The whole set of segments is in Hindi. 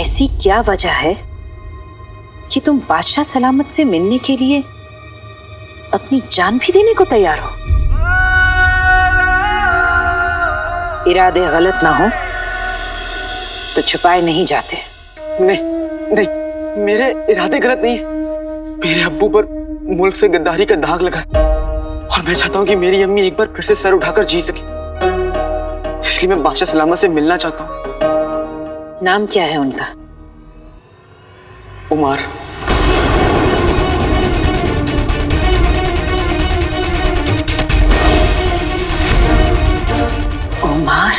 ऐसी क्या वजह है कि तुम बादशाह सलामत से मिलने के लिए अपनी जान भी देने को तैयार हो? इरादे गलत ना हो तो छुपाए नहीं जाते। नहीं नहीं, मेरे इरादे गलत नहीं है। मेरे अब्बू पर मुल्क से गद्दारी का दाग लगा है और मैं चाहता हूँ कि मेरी अम्मी एक बार फिर से सर उठाकर जी सके। इसलिए मैं बादशाह सलामत से मिलना चाहता हूँ। नाम क्या है उनका? उमर। उमर?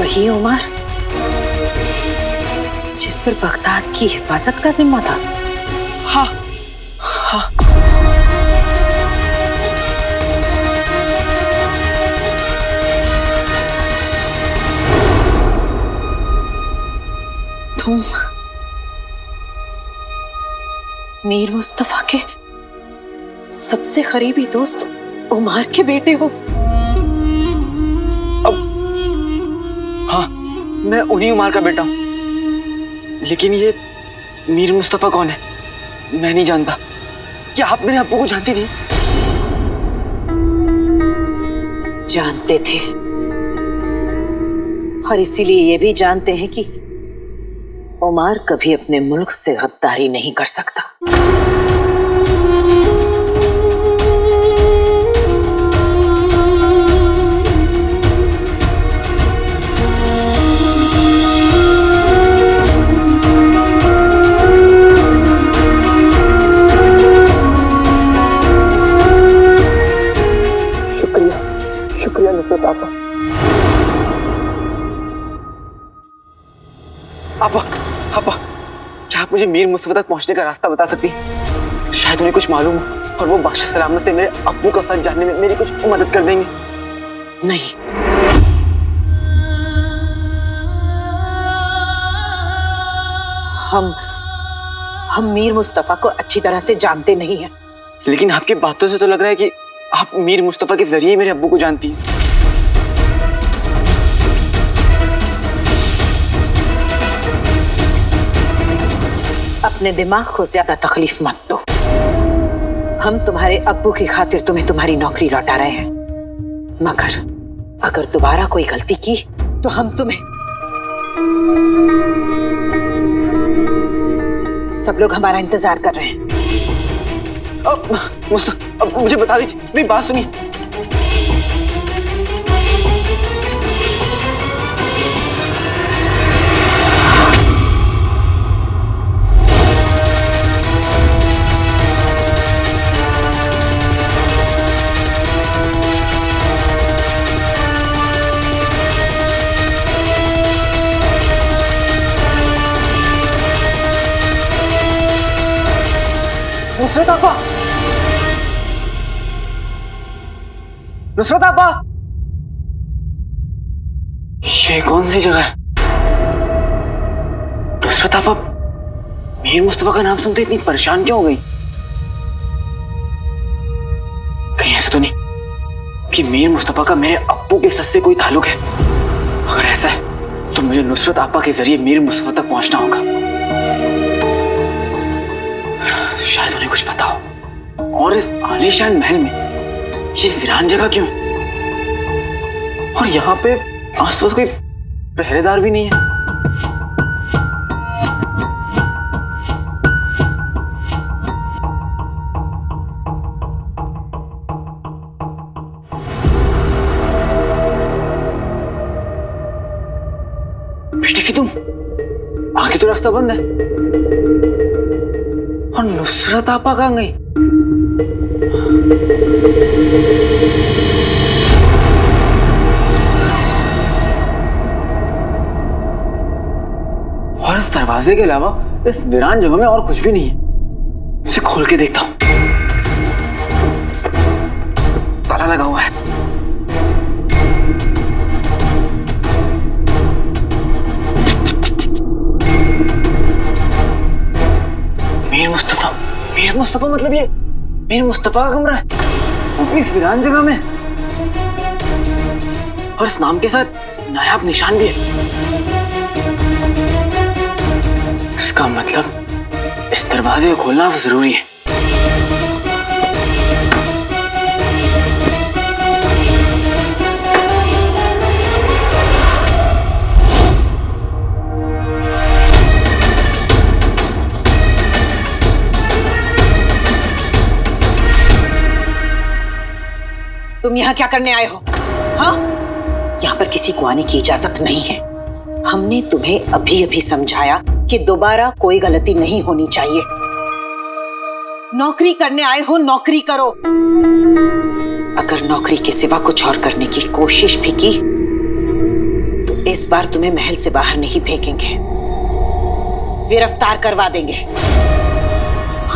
वही उमर जिस पर बगदाद की हिफाजत का जिम्मा था? हाँ हाँ। तुम मीर मुस्तफा के सबसे करीबी दोस्त उमर के बेटे हो? अब हाँ, मैं उन्हीं उमर का बेटा हूँ। लेकिन ये मीर मुस्तफा कौन है मैं नहीं जानता। क्या आप मेरे अब्बू को जानती थी? जानते थे, और इसीलिए ये भी जानते हैं कि उमर कभी अपने मुल्क से गद्दारी नहीं कर सकता। शुक्रिया नुसरत आपा। आपा, क्या आप मुझे मीर मुस्तफा तक पहुंचने का रास्ता बता सकती हैं? शायद उन्हें कुछ मालूम हो और वो बादशाह सलामत से मेरे अब्बू का साथ जानने में मेरी कुछ मदद कर देंगे। नहीं, हम मीर मुस्तफा को अच्छी तरह से जानते नहीं हैं। लेकिन आपकी बातों से तो लग रहा है कि आप मीर मुस्तफा के जरिए मेरे अब्बू को जानती हैं। अपने दिमाग को ज्यादा तकलीफ मत दो। हम तुम्हारे अब्बू की खातिर तुम्हें तुम्हारी नौकरी लौटा रहे हैं, मगर अगर दोबारा कोई गलती की तो हम तुम्हें। सब लोग हमारा इंतजार कर रहे हैं। अब मुझे बता दीजिए, मेरी बात सुनिए। नुसरत आपा, नुसरत आपा, ये कौन सी जगह है? नुसरत आपा मीर मुस्तफा का नाम सुनते इतनी परेशान क्यों हो गई? कहीं ऐसा तो नहीं कि मीर मुस्तफा का मेरे अब्बू के सच से कोई ताल्लुक है? अगर ऐसा है तो मुझे नुसरत आपा के जरिए मीर मुस्तफा तक पहुंचना होगा। शायद उन्हें कुछ पता हो। और इस आलीशान महल में ये वीरान जगह क्यों है? और यहाँ पे आसपास कोई पहरेदार भी नहीं है। बेटे की तुम आगे तो रास्ता बंद है। और नुसरत आपा कहाँ गई? और इस दरवाजे के अलावा इस वीरान जगह में और कुछ भी नहीं है। इसे खोल के देखता हूं। ताला लगा हुआ है। मीर मुस्तफा मतलब ये मीर मुस्तफा का कमरा है, वो भी इस वीरान जगह में। और इस नाम के साथ नायाब निशान भी है। इसका मतलब इस दरवाजे को खोलना जरूरी है। तुम यहाँ क्या करने आए हो? हाँ? यहाँ पर किसी को आने की इजाजत नहीं है। हमने तुम्हें अभी अभी समझाया कि दोबारा कोई गलती नहीं होनी चाहिए। नौकरी करने आए हो, नौकरी करो। अगर नौकरी के सिवा कुछ और करने की कोशिश भी की तो इस बार तुम्हें महल से बाहर नहीं फेंकेंगे, गिरफ्तार करवा देंगे।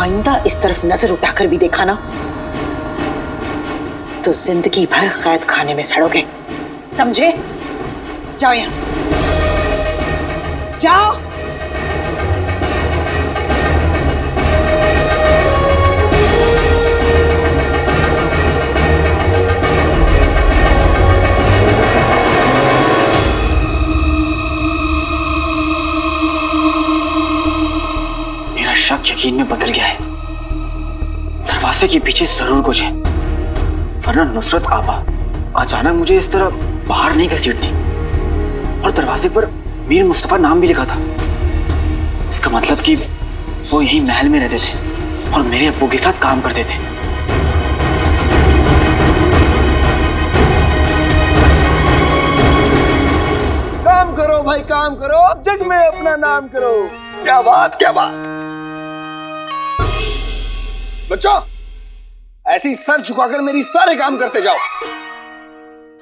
आइंदा इस तरफ नजर उठाकर भी देखा ना तो जिंदगी भर कैद खाने में सड़ोगे, समझे? जाओ यहां से, जाओ। मेरा शक यकीन में बदल गया है। दरवाजे के पीछे जरूर कुछ है, वरना नुसरत आपा अचानक मुझे इस तरह बाहर नहीं घसीटती और दरवाजे पर मीर मुस्तफा नाम भी लिखा था। इसका मतलब कि वो यहीं महल में रहते थे और मेरे अब्बू के साथ काम करते थे। काम करो भाई, काम करो, अब जग में अपना नाम करो। क्या बात, क्या बात। बच्चों, ऐसे ही सर झुकाकर मेरी सारे काम करते जाओ,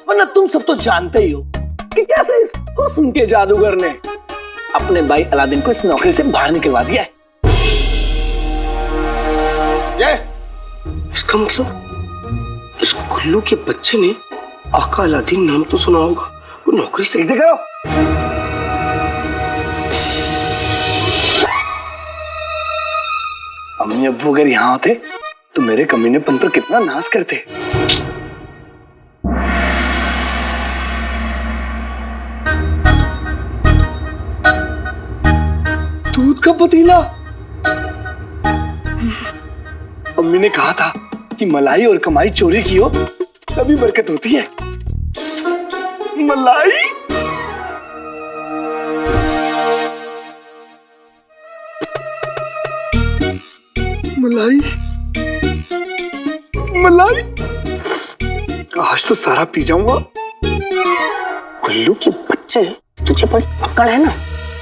वरना तुम सब तो जानते ही हो कि कैसे इस हुस्न के जादूगर ने अपने भाई अलादीन को इस नौकरी से बाहर निकलवा दिया है। इसका मतलब इस गुल्लू के बच्चे ने आका अलादीन नाम तो सुना होगा, वो नौकरी से करो। अम्मी अब्बू अगर यहां होते तो मेरे कमीनेपन पर कितना नाज करते। दूध का पतीला। अम्मी ने कहा था कि मलाई और कमाई चोरी की हो तभी बरकत होती है। मलाई, मलाई, मलाई। आज तो सारा पी जाऊंगा। गुल्लू के बच्चे, तुझे बड़ी अकड़ है ना।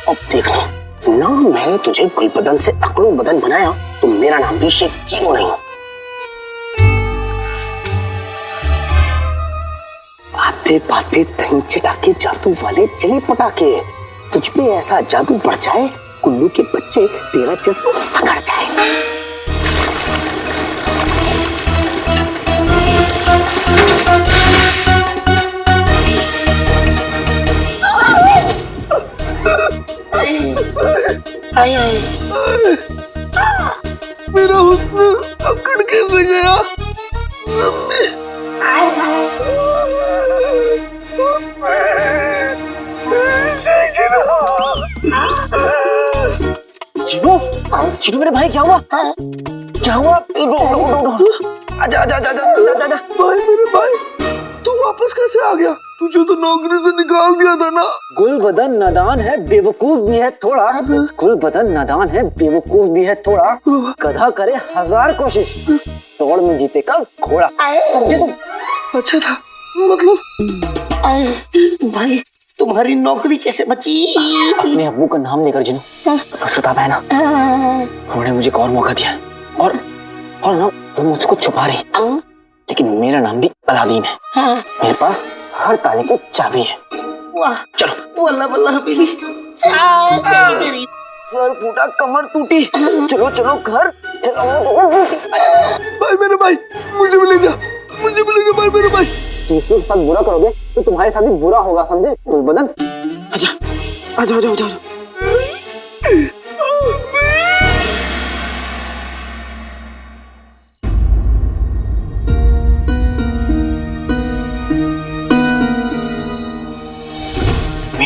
अब देखना ना, मैंने तुझे गुलबदन से अकड़ो बदन बनाया तो मेरा नाम भी शेख चीनू नहीं। आते बातें दही चटाके जादू वाले चले पटाके, तुझ पे ऐसा जादू बढ़ जाए गुल्लू के बच्चे तेरा जिस्म पकड़ जाए। आए आए। मेरा हुस्न अकड़ कैसे गया? चिनू, चिनू मेरे भाई, क्या हुआ? क्या हुआ? आजा आजा आजा आजा आजा। भाई मेरे भाई, तू वापस कैसे आ गया? तुझे तो नौकरी से निकाल दिया था ना। गुलबदन नादान है, बेवकूफ भी है थोड़ा। गुलबदन नादान है, बेवकूफ भी है थोड़ा। गधा करे 1000 कोशिश, दौड़ में जीते का घोड़ा। समझे तुम? अच्छा था, मतलब भाई तुम्हारी नौकरी कैसे बची? अपने अब्बू का नाम लेकर जिनू, नुसरत आपा है ना, उन्होंने मुझे एक और मौका दिया है और ना वो मुझको छुपा रही, लेकिन मेरा नाम भी अलादीन है। मेरे पास हर ताले की चाबी है। वाह, चलो। वल्ला वल्ला हबीबी। सर फूटा, कमर टूटी, चलो चलो घर। भाई मेरे भाई, मुझे भी ले जा, मुझे भी ले जा भाई मेरे भाई। दूसरों के साथ बुरा करोगे तो तुम्हारे साथ भी बुरा होगा, समझे? गुलबदन आजा आजा आजा आजा।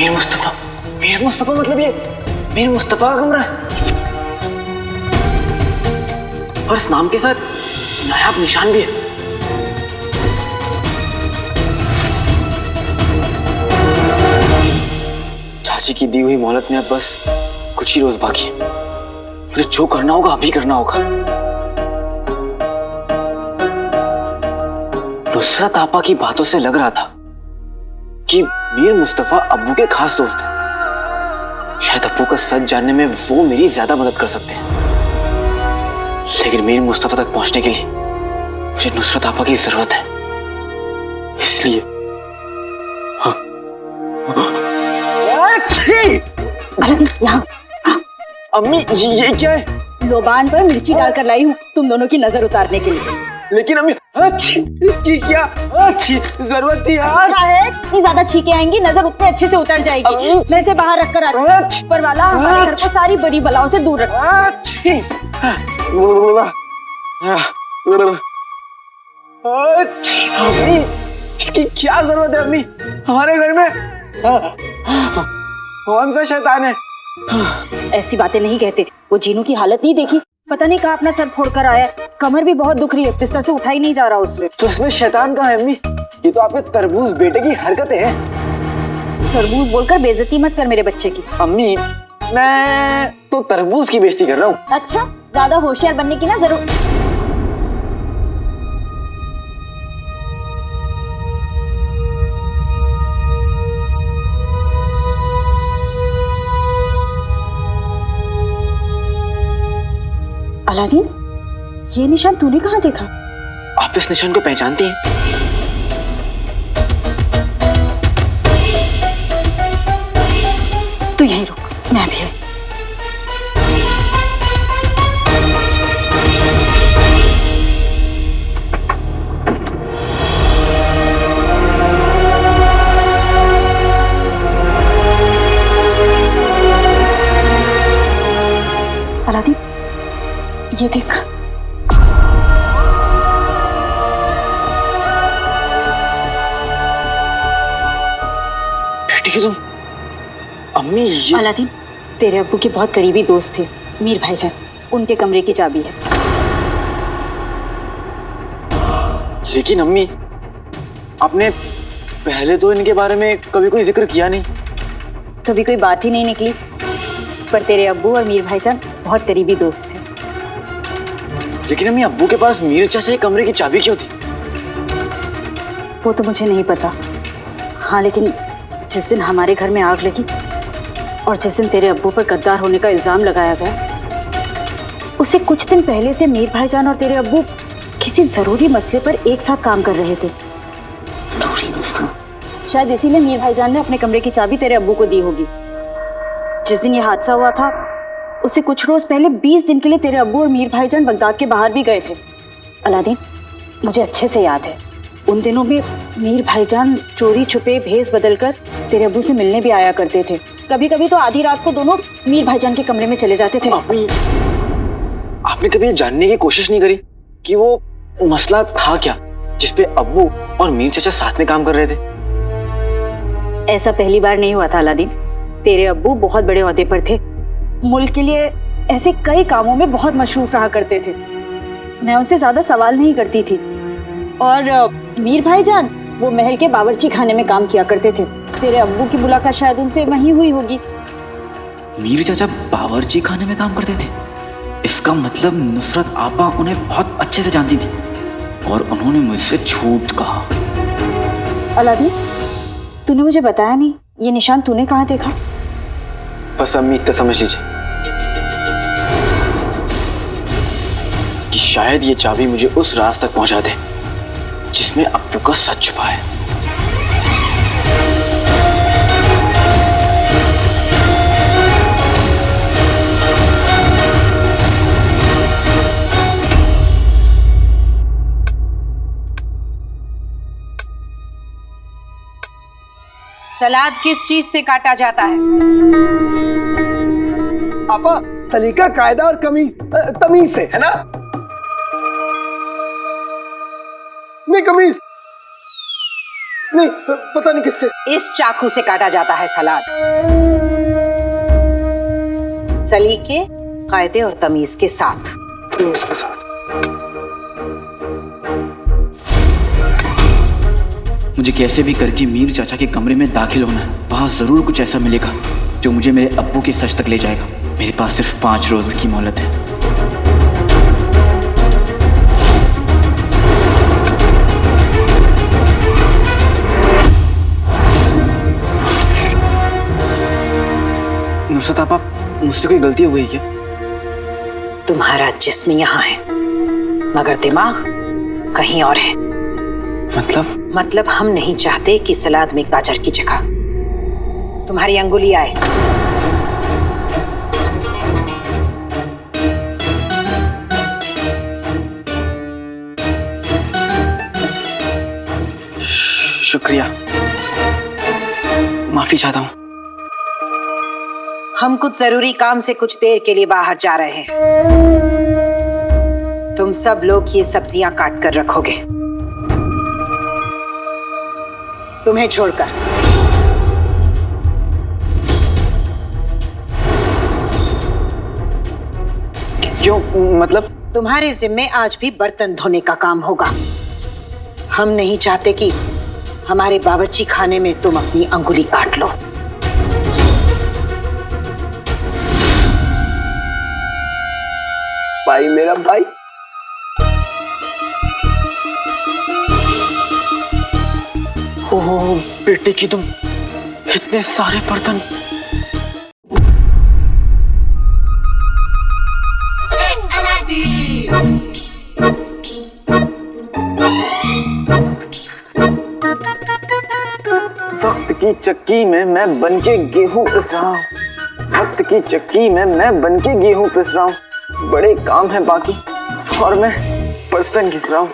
मीर मुस्तफा मतलब ये मीर मुस्तफा का कमरा है और इस नाम के साथ नायाब निशान भी है। चाची की दी हुई मोहलत में अब बस कुछ ही रोज बाकी है। मुझे जो करना होगा अभी करना होगा। नुसरत आपा की बातों से लग रहा था कि मीर मुस्तफा अब्बू के खास दोस्त हैं। शायद अब्बू का सच जानने में वो मेरी ज्यादा मदद कर सकते हैं, लेकिन मीर मुस्तफा तक पहुंचने के लिए मुझे नुसरत आपा की जरूरत है। इसलिए हाँ। यहाँ अम्मी ये क्या है? लोबान पर मिर्ची डालकर लाई हूँ तुम दोनों की नजर उतारने के लिए। लेकिन अम्मी अच्छी इसकी क्या अच्छी जरूरत थी यार। क्या है इतनी ज्यादा छींके आएंगी, नजर उतने अच्छे से उतर जाएगी। मैं इसे बाहर रखकर आती हूँ। ऊपर वाला हमारे घर को सारी बड़ी बलाओं से दूर रखे। अम्मी इसकी क्या जरूरत है अम्मी? हमारे घर में कौन सा शैतान है? ऐसी बातें नहीं कहते। वो जीनू की हालत नहीं देखी, पता नहीं कहाँ अपना सर फोड़कर आया। कमर भी बहुत दुख रही है, बिस्तर से उठा ही नहीं जा रहा उससे। तो इसमें शैतान कहाँ है अम्मी? ये तो आपके तरबूज बेटे की हरकतें हैं। तरबूज बोलकर बेइज्जती मत कर मेरे बच्चे की। अम्मी मैं तो तरबूज की बेइज्जती कर रहा हूँ। अच्छा, ज्यादा होशियार बनने की ना जरूर। अलादीन, ये निशान तूने कहाँ देखा? आप इस निशान को पहचानती हैं? तू यहीं रुक, मैं भी। अलादीन, ये देख। बेटी की तुम अम्मी ये अलादीन, तेरे अब्बू के बहुत करीबी दोस्त थे मीर भाईजान, उनके कमरे की चाबी है। लेकिन अम्मी आपने पहले तो इनके बारे में कभी कोई जिक्र किया नहीं। कभी कोई बात ही नहीं निकली, पर तेरे अब्बू और मीर भाईजान बहुत करीबी दोस्त थे। लेकिन अम्मी अब्बू के पास मीर चाचा के कमरे की चाबी क्यों थी? वो तो मुझे नहीं पता। हाँ, लेकिन जिस दिन हमारे घर में आग लगी और जिस दिन तेरे अब्बू पर गद्दार होने का इल्जाम लगाया गया, उससे कुछ दिन पहले से मीर भाईजान और तेरे अब्बू किसी जरूरी मसले पर एक साथ काम कर रहे थे। जरूरी मसला? शायद इसीलिए मीर भाईजान ने अपने कमरे की चाबी तेरे अब्बू को दी होगी। जिस दिन ये हादसा हुआ था उससे कुछ रोज पहले 20 दिन के लिए तेरे अब्बू और मीर भाईजान बगदाद के बाहर भी गए थे। अलादीन, मुझे अच्छे से याद है, उन दिनों में मीर भाईजान चोरी छुपे भेस बदलकर तेरे अब्बू से मिलने भी आया करते थे। कभी कभी तो आधी रात को दोनों मीर भाईजान के कमरे में चले जाते थे। आपने कभी ये जानने की कोशिश नहीं करी कि वो मसला था क्या जिसपे अब्बू और मीर चाचा साथ में काम कर रहे थे? ऐसा पहली बार नहीं हुआ था अलादीन। तेरे अब्बू बहुत बड़े ओहदे पर थे, मुल्क के लिए ऐसे कई कामों में बहुत मशरूफ रहा करते थे। मैं उनसे ज्यादा सवाल नहीं करती थी। और मीर भाईजान वो महल के बावर्ची खाने में काम किया करते थे। तेरे अब्बू की मुलाकात शायद उनसे वहीं हुई होगी। मीर चाचा बावर्ची खाने में काम करते थे? इसका मतलब नुसरत आपा उन्हें बहुत अच्छे से जानती थी और उन्होंने मुझसे झूठ कहा। अलादीन, तूने मुझे बताया नहीं, ये निशान तूने कहाँ देखा? बस अम्मी इतना समझ लीजिए कि शायद ये चाबी मुझे उस राज तक पहुंचा दे जिसमें अब्बू का सच छुपा है। सलाद किस चीज से काटा जाता है? आपा, सलीका, कायदा और तमीज से, है ना? नहीं, कमीज नहीं, पता नहीं किससे। इस चाकू से काटा जाता है सलाद। सलीके, कायदे और तमीज के साथ। इसके साथ मुझे कैसे भी करके मीर चाचा के कमरे में दाखिल होना है। वहां जरूर कुछ ऐसा मिलेगा जो मुझे मेरे अब्बू के सच तक ले जाएगा। मेरे पास सिर्फ 5 रोज की मोहलत है। नुसरत आपा, मुझसे कोई गलती हो गई क्या? तुम्हारा जिस्म यहाँ है मगर दिमाग कहीं और है। मतलब हम नहीं चाहते कि सलाद में गाजर की जगह तुम्हारी अंगुली आए। शुक्रिया, माफी चाहता हूँ। हम कुछ जरूरी काम से कुछ देर के लिए बाहर जा रहे हैं। तुम सब लोग ये सब्जियां काट कर रखोगे, तुम्हें छोड़कर। क्यों? मतलब? तुम्हारे जिम्मे आज भी बर्तन धोने का काम होगा। हम नहीं चाहते कि हमारे बावर्ची खाने में तुम अपनी अंगुली काट लो। भाई, मेरा भाई। ओह बेटे की तुम, इतने सारे बर्तन। वक्त की चक्की में मैं बनके गेहूं पिस रहा हूँ। वक्त की चक्की में मैं बनके गेहूं पिस रहा हूँ। बड़े काम है बाकी और मैं बर्तन घिस रहा हूँ।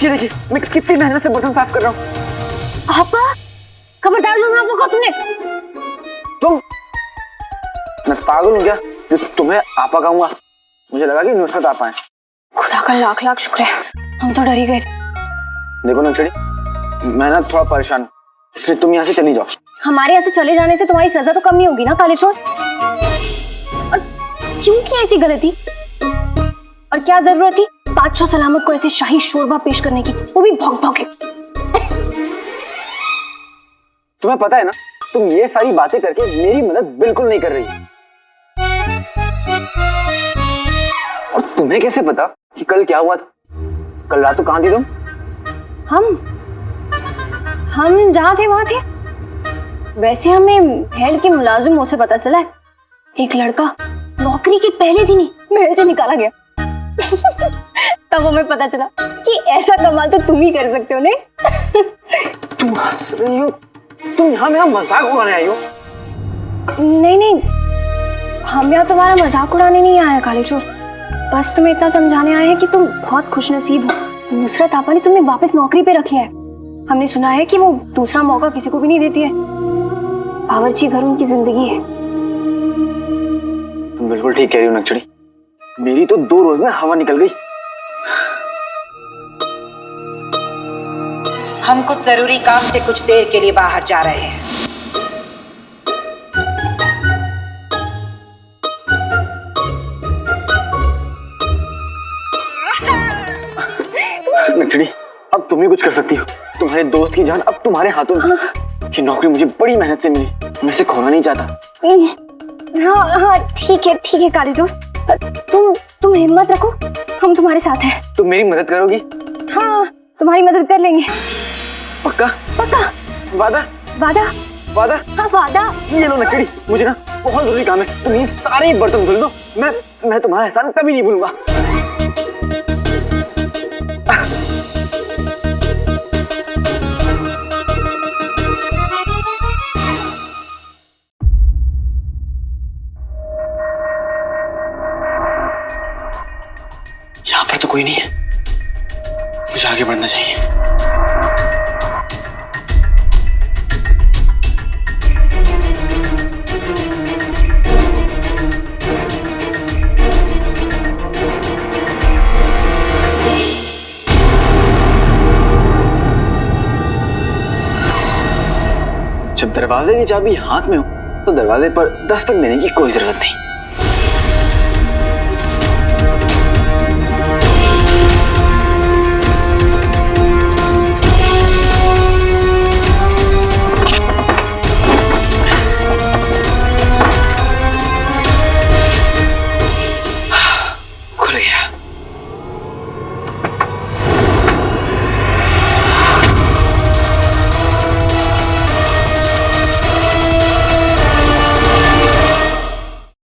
ये देखिए, मैं कितनी मेहनत से बर्तन साफ कर रहा हूँ। आपा, खबरदार जो आपको कहा तुमने। तुम? मैं पागल हूँ क्या जो तुम्हें आपा कहूंगा? मुझे लगा कि नुसरत आपा है। खुदा का लाख लाख शुक्र है, हम तो डर ही गए। देखो नक्शड़ी, मैं ना थोड़ा परेशान हूँ, इसलिए तुम यहाँ से चली जाओ। हमारे यहाँ से चले जाने से तुम्हारी सजा तो कम नहीं होगी ना काले चोर? और क्यों की ऐसी गलती? और क्या जरूरत थी बादशाह सलामत को ऐसे शाही शोरबा पेश करने की, वो भी भौंक भौंक के? तुम्हें पता है ना, तुम ये सारी बातें करके मेरी मदद बिल्कुल नहीं कर रही। और तुम्हें कैसे पता कि कल क्या हुआ था? कल रात को कहाँ थी तुम? हम जहाँ थे वहां थे। वैसे हमें महल के मुलाजिमों से पता चला है एक लड़का नौकरी के पहले दिन ही महल से निकाला गया। तब हमें पता चला कि ऐसा कमाल तो तुम ही कर सकते हो। नहीं? तुम हंस रही हो? तुम यहाँ मेरा मजाक उड़ाने आई हो? नहीं, हम यहाँ तुम्हारा मजाक उड़ाने नहीं आए काले चोर। बस तुम्हें इतना समझाने आए हैं कि तुम बहुत खुशनसीब हो। नुसरत आपा ने तुम्हें वापस नौकरी पे रख लिया है। हमने सुना है कि वो दूसरा मौका किसी को भी नहीं देती है। बावर्ची घर उनकी जिंदगी है। तुम बिल्कुल ठीक कह रही हो नक्शड़ी, मेरी तो 2 रोज में हवा निकल गई। हम कुछ जरूरी काम से कुछ देर के लिए बाहर जा रहे हैं। नक्शड़ी, अब तुम ही कुछ कर सकती हो। तुम्हारे दोस्त की जान अब तुम्हारे हाथों में। ये नौकरी मुझे बड़ी मेहनत से मिली, मैं इसे खोना नहीं चाहता। हाँ, ठीक है काले चोर, तुम हिम्मत रखो, हम तुम्हारे साथ हैं। तुम मेरी मदद करोगी? हाँ, तुम्हारी मदद कर लेंगे। पक्का? वादा? वादा? हाँ, वादा। ये लो नक्शड़ी, मुझे ना बहुत जरूरी काम है। तुम ये सारे बर्तन धुल दो, मैं तुम्हारा एहसान कभी नहीं भूलूंगा। यहाँ पर तो कोई नहीं है, मुझे आगे बढ़ना चाहिए। जब दरवाजे की चाबी हाथ में हो तो दरवाजे पर दस्तक देने की कोई जरूरत नहीं।